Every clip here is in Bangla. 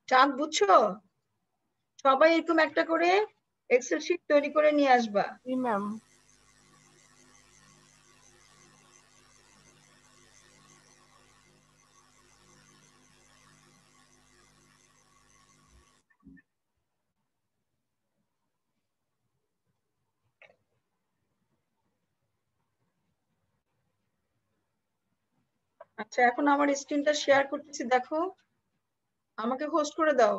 চাঁদ বুঝছো? সবাই এরকম একটা করে এক্সেল শিট তৈরি করে নিয়ে আসবা। জি ম্যাম। আচ্ছা, এখন আমার স্ক্রিনটা শেয়ার করতেছি, দেখো। আমাকে হোস্ট করে দাও।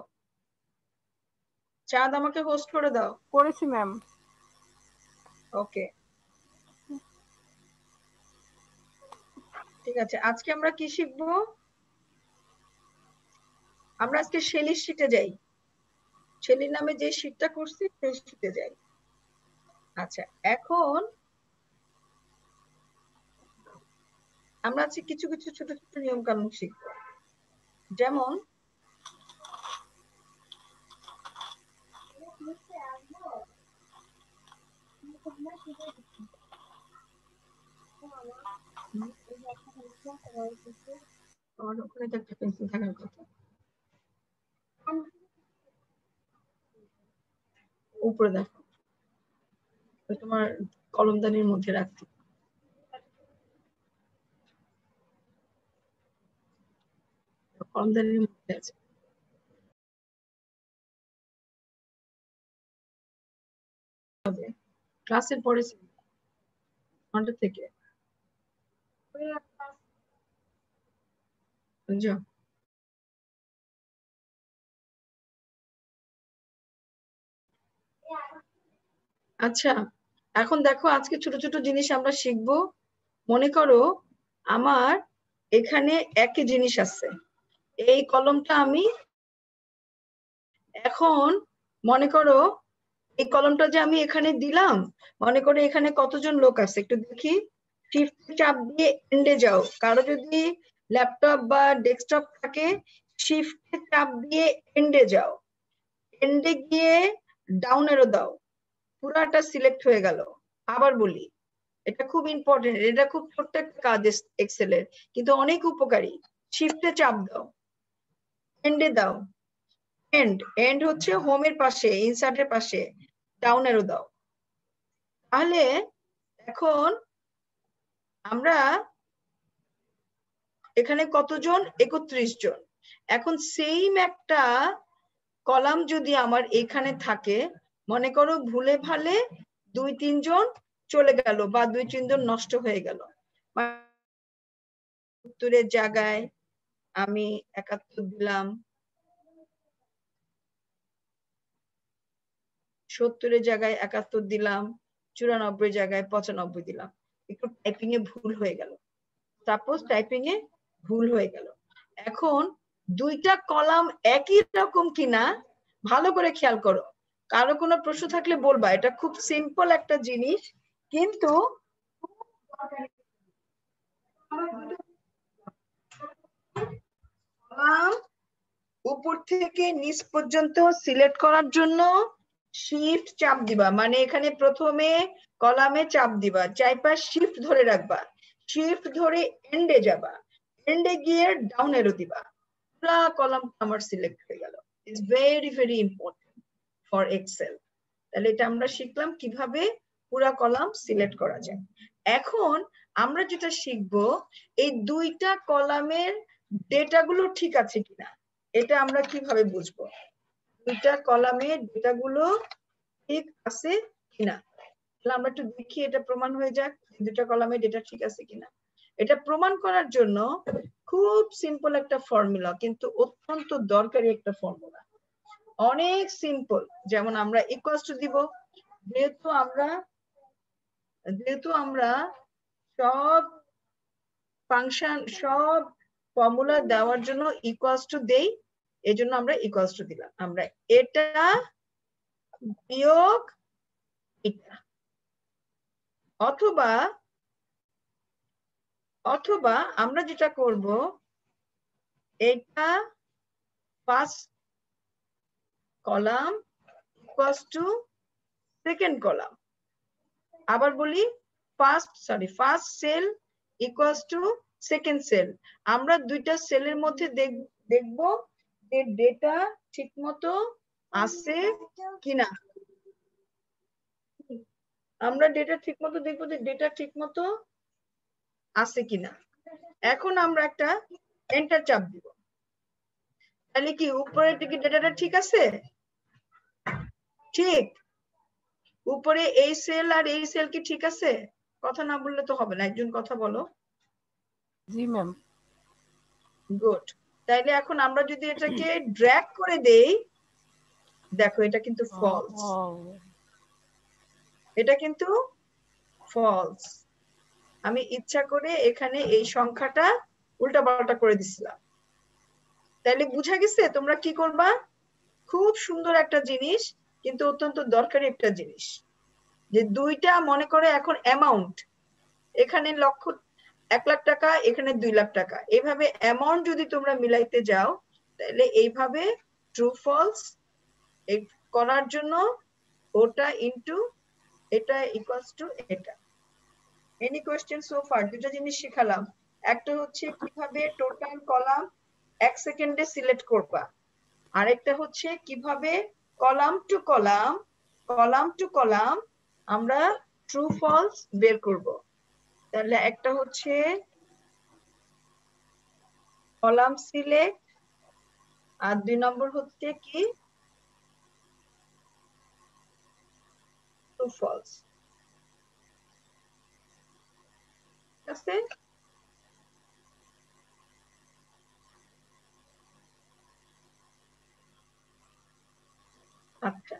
চাঁদ, আমাকে হোস্ট করে দাও। করেছি ম্যাম। ওকে, ঠিক আছে। আজকে আমরা কি শিখবো? আমরা আজকে শেলির শিটে যাই। শেলির নামে যে শিটটা করছি সেই শিটে যাই। আচ্ছা, এখন আমরা আজকে কিছু কিছু ছোট ছোট নিয়ম কানুন শিখবো। যেমন ওখানে তো একটা পেন্সিল থাকার কথা, উপরে দেখো, তোমার কলমদানির মধ্যে রাখতে। কলমদানির মধ্যে আছে। ক্লাসের পরে ঘন্টা থেকে বুঝছো? আচ্ছা, এখন দেখো, আজকে ছোট ছোট জিনিস আমরা শিখবো। মনে করো আমার এখানে একই জিনিস আছে, এই কলমটা আমি এখন, মনে করো এই কলমটা যে আমি এখানে দিলাম, মনে করো এখানে কতজন লোক আছে একটু দেখি। শিফট চাপ দিয়ে এন্ডে যাও, কারো যদি ল্যাপটপ বা ডেস্কটপ থাকে শিফট চাপ দিয়ে এন্ডে যাও। এন্ডে গিয়ে ডাউন এরো দাও, পুরাটা সিলেক্ট হয়ে গেল। আবার বলি, এটা খুব ইম্পর্টেন্ট, এটা খুব ছোট্ট একটা কাজ এক্সেলের, কিন্তু অনেক উপকারী। শিফটে চাপ দাও, এন্ডে দাও। এন্ড এন্ড হচ্ছে হোমের পাশে, ইনসার্টের পাশে, ডাউন এরো দাও। তাহলে এখন আমরা এখানে কতজন? 31 জন। এখন সেম একটা কলাম যদি আমার এখানে থাকে, মনে করো ভুলে ভালে 2-3 জন চলে গেল বা 2-3 জন নষ্ট হয়ে গেল, 70-এর জায়গায় আমি 71 দিলাম, 70-এর জায়গায় 71 দিলাম, 94-এর জায়গায় 95 দিলাম। একটু টাইপিং এ ভুল হয়ে গেল, সাপোজ টাইপিং এ ভুল হয়ে গেল। এখন দুইটা কলাম একই রকম কিনা ভালো করে খেয়াল করো। কারো কোনো প্রশ্ন থাকলে বলবা, এটা খুব সিম্পল একটা জিনিস, কিন্তু কলাম উপর থেকে নিচ পর্যন্ত সিলেক্ট করার জন্য শিফট চাপ দিবা, মানে এখানে প্রথমে কলামে চাপ দিবা, চাইপা শিফট ধরে রাখবা, শিফট ধরে এন্ডে যাবা, এন্ডে গিয়ে ডাউন এরো দিবা, পুরো কলাম আমার সিলেক্ট হয়ে গেল। It's very very important for Excel. তাহলে এটা আমরা শিখলাম কিভাবে পুরো কলাম সিলেক্ট করা যায়। এখন আমরা যেটা শিখবো, এই দুইটা কলামের ডেটাগুলো ঠিক আছে কিনা এটা আমরা কিভাবে বুঝবো। দুইটা কলামের ডেটাগুলো ঠিক আছে কিনা, তাহলে আমরা একটু দেখি, এটা প্রমাণ হয়ে যাক দুইটা কলামের ডেটা ঠিক আছে কিনা। এটা প্রমাণ করার জন্য খুব সিম্পল একটা ফর্মুলা, কিন্তু অত্যন্ত দরকারি একটা ফর্মুলা, অনেক সিম্পল। যেমন আমরা ইকুয়ালস টু দিব, যেহেতু আমরা সব ফাংশন, সব ফর্মুলা দেওয়ার জন্য ইকুয়ালস টু দেই, এজন্য আমরা ইকুয়ালস টু দিলাম। আমরা এটা বিয়োগ এটা, অথবা অথবা আমরা যেটা করব, এটা first column equals to second column. আবার বলি, first cell equals to second cell. আমরা দুইটা সেলের মধ্যে দেখব যে ডেটা ঠিক মতো আছে কিনা। আমরা ডেটা ঠিক মতো দেখবো যে ডেটা ঠিক মতো আছে কিনা। এখন আমরা একটা এন্টার চাপ দিব, তাহলে কি উপরের দিকে ডেটাটা ঠিক আছে? ঠিক, উপরে এই সেল আর এই সেল কি ঠিক আছে? কথা না বললে তো হবে না, একজন কথা বলো। জি ম্যাম। গুড। তাইলে এখন আমরা যদি এটাকে ড্র্যাগ করে দেই, দেখো এটা কিন্তু ফলস, এটা কিন্তু ফলস। আমি ইচ্ছা করে এখানে এই সংখ্যাটা উল্টাপাল্টা করে দিছিলাম। তাইলে বুঝা গেছে তোমরা কি করবা? খুব সুন্দর একটা জিনিস, কিন্তু অত্যন্ত দরকারি একটা জিনিস, যে দুইটা মনে করে এখন অ্যামাউন্ট, এখানে 1,00,000 টাকা, এখানে 2,00,000 টাকা, এইভাবে অ্যামাউন্ট যদি তোমরা মিলাইতে যাও, তাহলে এইভাবে ট্রু ফলস করার জন্য ওটা ইনটু এটা ইকুয়ালস টু এটা। Any question so fur? দুটো জিনিস শিখালাম। একটা হচ্ছে কিভাবে টোটাল কলাম 1 সেকেন্ডে সিলেক্ট করবা, আরেকটা হচ্ছে কিভাবে কলাম টু কলাম আমরা ট্রু ফলস বের করব। তাহলে একটা হচ্ছে কলাম সিলেক্ট, আর 2 নম্বর হচ্ছে কি ট্রু ফলস। ঠিক আছে? আচ্ছা,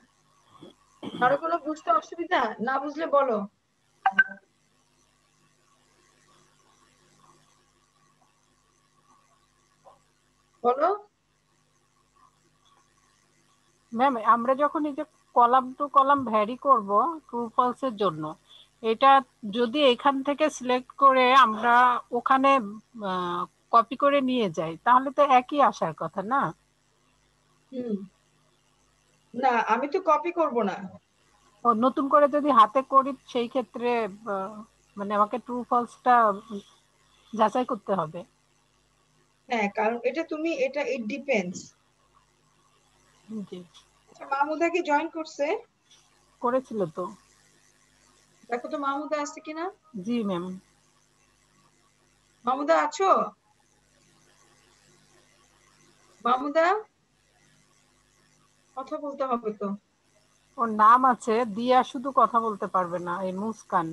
আরো কোনো বুঝতে অসুবিধা না বুঝলে বলো। বলো। ম্যাম আমরা যখন এই যে কলাম টু কলাম ভ্যারি করব ট্রু ফলস এর জন্য, এটা যদি এখান থেকে সিলেক্ট করে আমরা ওখানে কপি করে নিয়ে যাই, তাহলে তো একই আসার কথা না? না, আমি তো কপি করব না। ও নতুন করে যদি হাতে করি সেই ক্ষেত্রে মানে আমাকে ট্রু ফলসটা যাচাই করতে হবে। হ্যাঁ, কারণ এটা তুমি এটা ইট ডিপেন্ডস। জি। আচ্ছা, মাহমুদা কি জয়েন করছে? করেছিল তো। দেখো তো মাহমুদা আছে কিনা। জি ম্যাম। মাহমুদা আছো? মাহমুদা, কথা বলতে হবে তো। ওর নাম আছে দিয়া, শুধু কথা বলতে পারবে না, এই মুস্কান।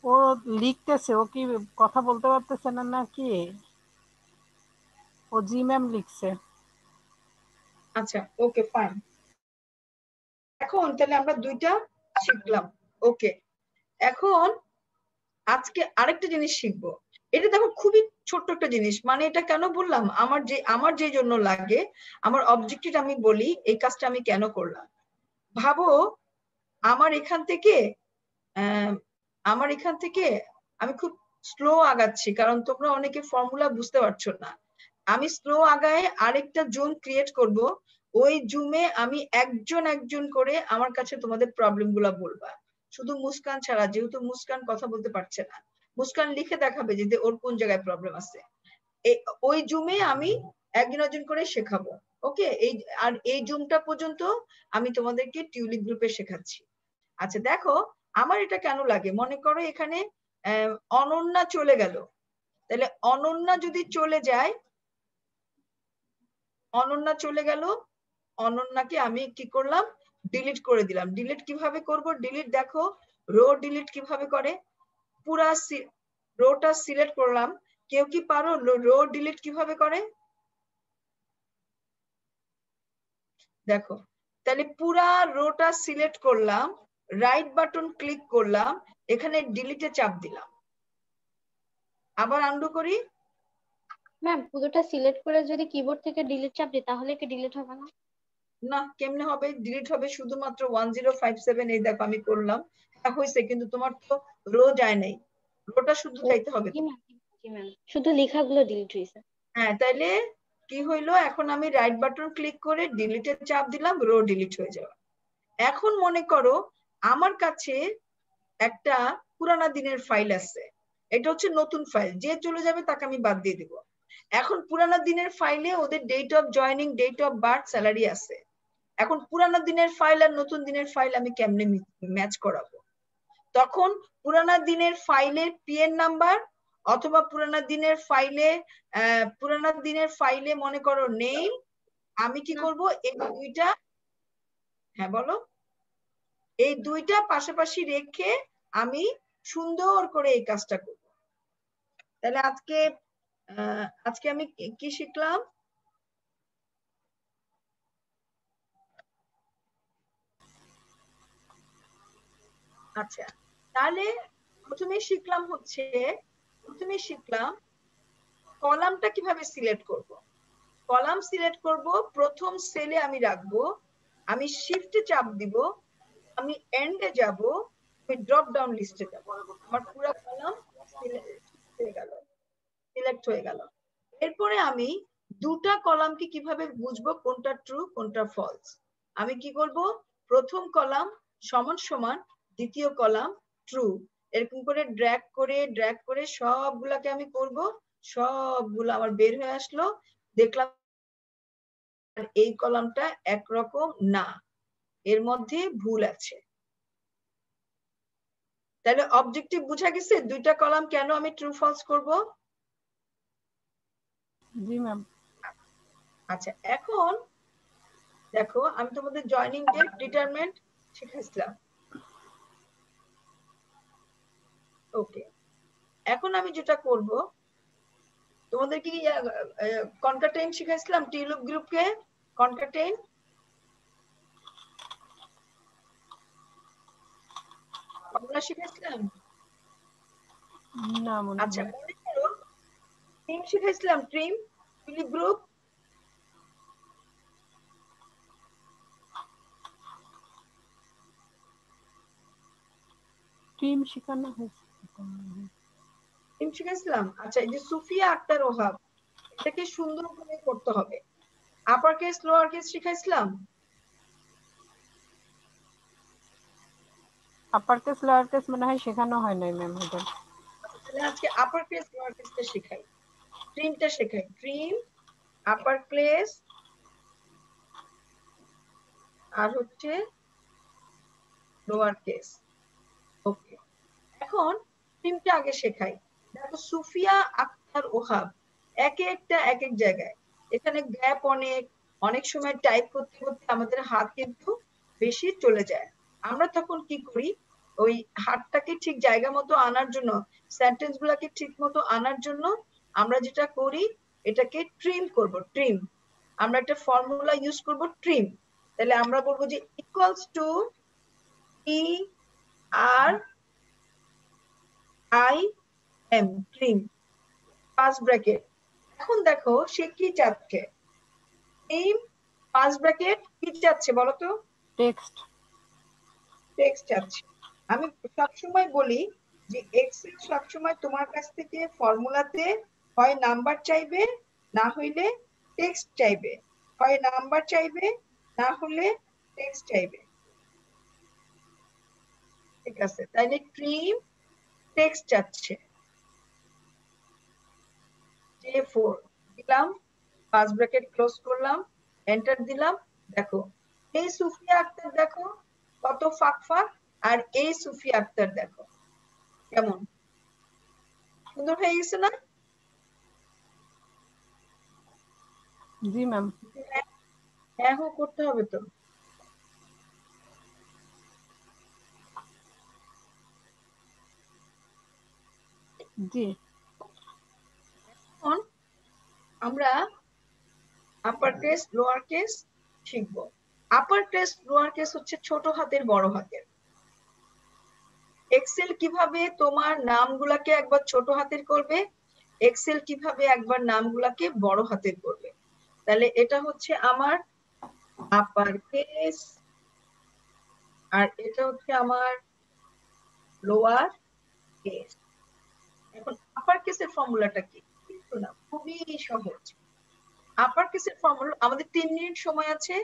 ও লিখতেছে, ও কি কথা বলতে পারতেছে না নাকি? ও জি ম্যাম লিখছে। আচ্ছা, ওকে ফাইন। এখন তাহলে আমরা দুইটা শিখলাম। ওকে, এখন আজকে আরেকটা জিনিস শিখবো। এটা দেখো খুবই ছোট্ট একটা জিনিস, মানে এটা কেন বললাম, আমার যে জন্য লাগে, আমার অবজেক্টিভ আমি বলি এই কাজটা আমি কেন করলাম। ভাবো আমার এখান থেকে আহ, আমার এখান থেকে আমি খুব স্লো আগাচ্ছি, কারণ তোমরা অনেকে ফর্মুলা বুঝতে পারছো না। আমি স্লো আগায় আরেকটা জুম ক্রিয়েট করব, ওই জুমে আমি একজন একজন করে আমার কাছে তোমাদের প্রবলেম গুলা বলবা, শুধু মুস্কান ছাড়া, যেহেতু মুস্কান কথা বলতে পারছে না। মুস্কান লিখে দেখাবে যে ওর কোন জায়গায় প্রবলেম আছে। ওই জুমে আমি একজন একজন করে শেখাবো। ওকে, আর এই জুমটা পর্যন্ত আমি তোমাদেরকে টিউলিপ গ্রুপে শেখাচ্ছি। আচ্ছা দেখো, আমার এটা কেন লাগে, মনে করো এখানে অনন্যা চলে গেল, তাহলে অনন্যা যদি চলে যায়, অনন্যা চলে গেল, অনন্যাকে আমি কি করলাম, ডিলিট করে দিলাম। ডিলিট কিভাবে করব? ডিলিট দেখো, রো ডিলিট কিভাবে করে, পুরা রোটা সিলেক্ট করলাম। কেউ কি পারো রো ডিলিট কিভাবে করে? দেখো, তাহলে পুরা রোটা সিলেক্ট করলাম, রাইট বাটন ক্লিক করলাম, এখানে ডিলিটে চাপ দিলাম, আবার আন্ডু করি। ম্যাম পুরোটা সিলেক্ট করে যদি কিবোর্ড থেকে ডিলিট চাপ দিই তাহলে কি ডিলিট হবে না? না, কেমনে হবে? ডিলিট হবে শুধুমাত্র 1057। এই দেখো আমি করলাম, হ্যাঁ হয়েছে, কিন্তু তোমার তো রো যায় নাই, রোটা শুধু ও যাইতে হবে। জি ম্যাম, জি ম্যাম, শুধু লেখাগুলো ডিলিট হয়েছে। হ্যাঁ, তাইলে কি হইলো, এখন আমি রাইট বাটন ক্লিক করে ডিলিটে চাপ দিলাম, রো ডিলিট হয়ে যাবে। এখন মনে করো আমার কাছে একটা পুরানা দিনের ফাইল আছে, এটা হচ্ছে নতুন ফাইল, যে চলে যাবে তাকে আমি বাদ দিয়ে দিব। এখন পুরানো দিনের ফাইলে ওদের date of joining, date of birth, salary আছে। এখন পুরানো দিনের ফাইল আর নতুন দিনের ফাইল আমি কেমনে ম্যাচ করাবো? তখন পুরানো দিনের ফাইলের পিএন নাম্বার অথবা পুরানো দিনের ফাইলে মনে করো নেম, আমি কি করব এই দুইটা, হ্যাঁ বলো, এই দুইটা পাশাপাশি রেখে আমি সুন্দর করে এই কাজটা করব। তাহলে আজকে আমি কি শিখলাম? আচ্ছা, তাহলে প্রথমে শিখলাম কলামটা কিভাবে সিলেক্ট করব। কলাম সিলেক্ট করব, প্রথম সেলে আমি রাখবো, আমি শিফটে চাপ দিব, আমি এন্ডে যাব, আমি ড্রপ ডাউন লিস্টে যাব, আমার পুরো কলাম সিলেক্ট হয়ে গেল। এরপরে আমি দুটা কলামকে কিভাবে বুঝবো কোনটা ট্রু কোনটা ফলস? আমি কি করব, প্রথম কলাম সমান সমান দ্বিতীয় কলাম ট্রু, এরকম করে ড্র্যাগ করে সবগুলাকে আমি করব, সবগুলো আমার বের হয়ে আসলো, দেখলাম এই কলামটা একরকম না, এর মধ্যে ভুল আছে। তাহলে অবজেক্টিভ বুঝা গেছে দুইটা কলাম কেন আমি ট্রু ফলস করব? জি ম্যাম। আচ্ছা, এখন দেখো আমি তোমাদের জয়নিং ডেট ডিটারমেন্ট শিখাইছিলাম। ওকে, এখন আমি যেটা করব, তোমাদের কি কনকাটেন শিখাইছিলাম, টি লুপ গ্রুপকে কনকাটেন? ফর্মুলা শিখাইছিলাম? না মনে আচ্ছা, হয়। মনে করো ট্রিম শিখাইছিলাম, ট্রিম টিলিপ গ্রুপ। টিম শেখানো হয়েছে। ট্রিম শিখাইছিলাম। আচ্ছা, এই যে সুফিয়া আক্তার ওহাব, এটাকে সুন্দর করে করতে হবে। আপার কেস লোয়ার কেস শিখাইছিলাম? আপার কেস লোয়ার কেস মনে হয় শেখানো হয় নাই ম্যাম। তাহলে আজকে আপার কেস লোয়ার কেসটা শেখাই, ট্রিমটা শেখাই। ট্রিম, আপার কেস আর হচ্ছে লোয়ার কেস। ওকে, এখন ট্রিমটা আগে শেখাই। দেখো সুফিয়া আক্তার ওহাব একে একটা এক এক জায়গায়, এখানে গ্যাপ অনেক সময় টাইপ করতে করতে আমাদের হাত কিন্তু বেশি চলে যায়। আমরা তখন কি করি, ওই হাতটাকে ঠিক জায়গা মতো আনার জন্য, সেন্টেন্স গুলাকে ঠিক মতো আনার জন্য আমরা যেটা করি, এটাকে ট্রিম করব। ট্রিম, আমরা একটা ফর্মুলা ইউজ করব, ট্রিম। তাহলে আমরা বলবো যে equals to T R I M, trim, first bracket. এখন দেখো সে কি চাচ্ছে, ট্রিম ফার্স্ট ব্র্যাকেট কি চাচ্ছে বলো তো? টেক্সট। টেক্সট চাচ্ছে। আমি সবসময় বলি যে এক্সেল সবসময় তোমার কাছ থেকে ফর্মুলাতে হয় নাম্বার চাইবে, না হইলে টেক্সট চাইবে, হয় নাম্বার চাইবে, না হলে টেক্সট চাইবে। ঠিক আছে, তাইলে ট্রিম টেক্সট চাচ্ছে, J4 দিলাম, ফার্স্ট ব্র্যাকেট ক্লোজ করলাম, এন্টার দিলাম। দেখো এই সুফিয়া আক্তার দেখো কত ফাঁক ফাঁক, আর এই সুফিয়া আক্তার দেখো কেমন সুন্দর হয়ে গেছে না? জি ম্যাম। হ্যাঁ হো করতে হবে তো। জি। এখন আমরা আপার কেস লোয়ার কেস শিখবো। আপার কেস লোয়ার কেস হচ্ছে ছোট হাতের বড় হাতের। এক্সেল কিভাবে তোমার নামগুলাকে একবার ছোট হাতের করবে, এক্সেল কিভাবে একবার নামগুলাকে বড় হাতের করবে। তাহলে এটা হচ্ছে আমার আপার কেস, আর এটা হচ্ছে আমার লোয়ার কেস। এখন আপার কেসের ফর্মুলাটা কি? কিছু না, খুবই সহজ। আপার কেসের ফর্মুলা, আমাদের 3 মিনিট সময় আছে,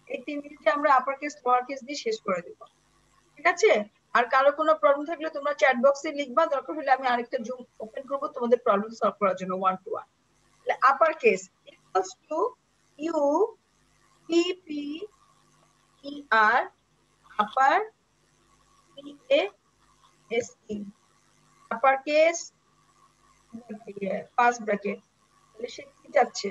এই 3 মিনিটে আমরা আপার কেস লোয়ার কেস দিয়ে শেষ করে দেব। ঠিক আছে? আর কারো কোনো প্রবলেম থাকলে তোমরা চ্যাট বক্সে লিখবা, দরকার হলে আমি আরেকটা জুম ওপেন করবো তোমাদের প্রবলেম সলভ করার জন্য 1 to 1। Upper case equals to U P P E R upper P A S E upper case first bracket. তাহলে সে কি যাচ্ছে,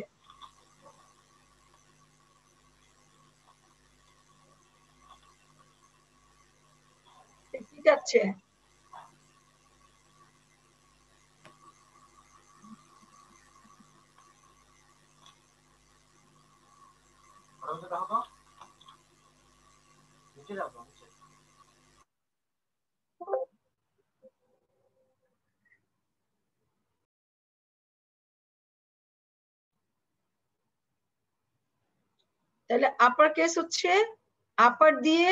কি যাচ্ছে? তাহলে আপার কেস হচ্ছে আপার দিয়ে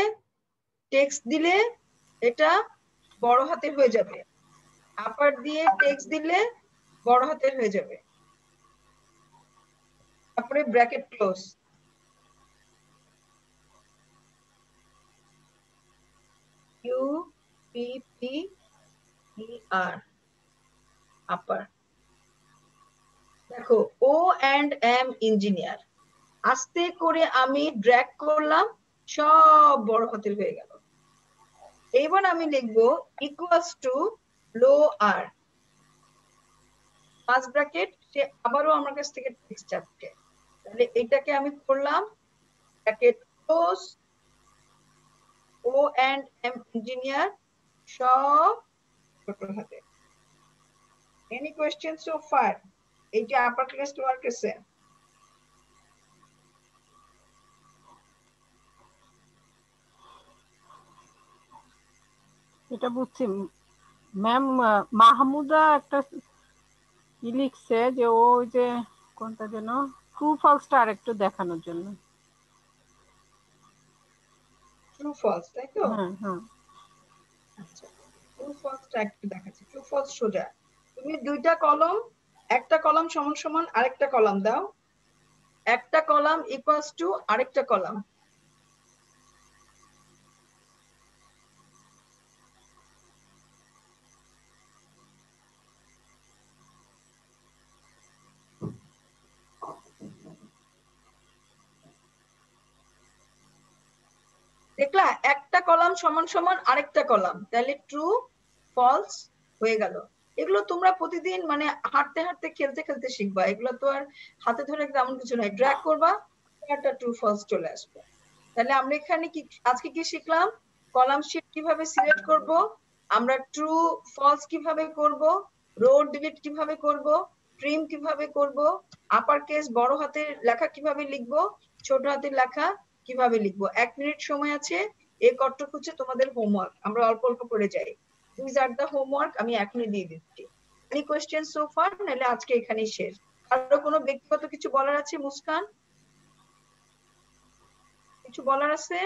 টেক্সট দিলে এটা বড় হাতে হয়ে যাবে, আপার দিয়ে টেক্সট দিলে বড় হাতের হয়ে যাবে, তারপরে bracket close. U P P E R upper. দেখো ও এন্ড এম ইঞ্জিনিয়ার, আস্তে করে আমি ড্র্যাগ করলাম, সব বড় হাতের হয়ে গেল। এইবার আমি লিখবো equals to lower first bracket, সে আবারও আমার কাছ থেকে টেক্সট চাচ্ছে, তাহলে এটাকে আমি করলাম ব্র্যাকেট ক্লোজ, ও এন্ড এম ইঞ্জিনিয়ার সব ছোট হাতে। Any question so far? এইটা আপার ক্লাস ওয়ার্ক আছে? এটা বুঝছি ম্যাম। মাহমুদা একটা কি লিখছে যে ওই যে কোনটা যেন ট্রু ফলসটা আরেকটু দেখানোর জন্য। ট্রু ফলস, তাই তো? হ্যাঁ হ্যাঁ। আচ্ছা, ট্রু ফলসটা একটু দেখাচ্ছি। ট্রু ফলস সোজা, তুমি দুইটা কলম, একটা কলাম সমান সমান আরেকটা কলাম দাও, একটা কলাম ইকুয়ালস টু আরেকটা কলাম। দেখলা একটা কলাম সমান সমান আরেকটা কলাম, তাহলে ট্রু ফলস হয়ে গেল। এগুলো তোমরা প্রতিদিন মানে হাঁটতে হাঁটতে খেলতে খেলতে শিখবা, এগুলো তো আর হাতে ধরে তেমন কিছু নয়, ড্র্যাগ করবা একটা ট্রু ফলস চলে আসবে। তাহলে আমরা এখানে কি আজকে কি শিখলাম? কলাম শিট কিভাবে সিলেক্ট করব, আমরা ট্রু ফলস কিভাবে করব, রো ডিলিট কিভাবে করব, ট্রিম কিভাবে করব, আপার কেস বড় হাতের লেখা কিভাবে লিখবো, ছোট হাতের লেখা কিভাবে লিখবো। 1 মিনিট সময় আছে, এই কটটুক হচ্ছে তোমাদের হোমওয়ার্ক, আমরা অল্প অল্প করে যাই। দিস আর দ্য হোমওয়ার্ক, আমি এখনই দিয়ে দিচ্ছি। Any question so fur? নাহলে আজকে এখানেই শেষ। কারো কোনো ব্যক্তিগত কিছু বলার আছে? মুস্কান কিছু বলার আছে?